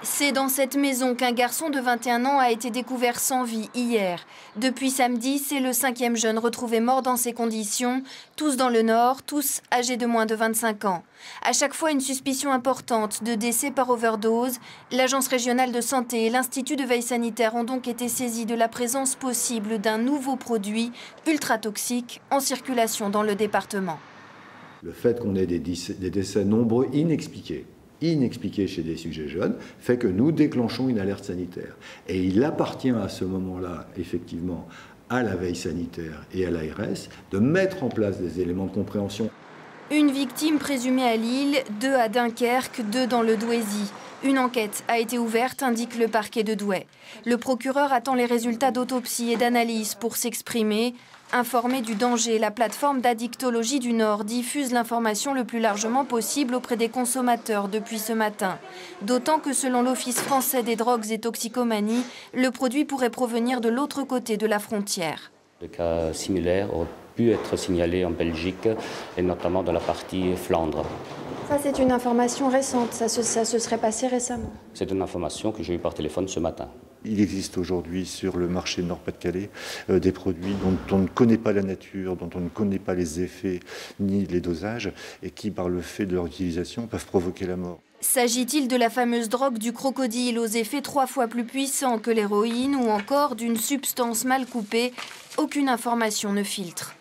C'est dans cette maison qu'un garçon de 21 ans a été découvert sans vie hier. Depuis samedi, c'est le 5e jeune retrouvé mort dans ces conditions, tous dans le Nord, tous âgés de moins de 25 ans. À chaque fois, une suspicion importante de décès par overdose. L'Agence régionale de santé et l'Institut de veille sanitaire ont donc été saisis de la présence possible d'un nouveau produit ultra toxique en circulation dans le département. Le fait qu'on ait des décès nombreux inexpliqués chez des sujets jeunes, fait que nous déclenchons une alerte sanitaire. Et il appartient à ce moment-là, effectivement, à la veille sanitaire et à l'ARS de mettre en place des éléments de compréhension. Une victime présumée à Lille, 2 à Dunkerque, 2 dans le Douaisis. Une enquête a été ouverte, indique le parquet de Douai. Le procureur attend les résultats d'autopsie et d'analyse pour s'exprimer. Informée du danger, la plateforme d'addictologie du Nord diffuse l'information le plus largement possible auprès des consommateurs depuis ce matin. D'autant que selon l'Office français des drogues et toxicomanies, le produit pourrait provenir de l'autre côté de la frontière. Le cas similaire aurait pu être signalé en Belgique et notamment dans la partie Flandre. Ça, c'est une information récente, ça se serait passé récemment. C'est une information que j'ai eue par téléphone ce matin. Il existe aujourd'hui sur le marché Nord-Pas-de-Calais des produits dont on ne connaît pas la nature, dont on ne connaît pas les effets ni les dosages et qui, par le fait de leur utilisation, peuvent provoquer la mort. S'agit-il de la fameuse drogue du crocodile aux effets 3 fois plus puissants que l'héroïne ou encore d'une substance mal coupée? Aucune information ne filtre.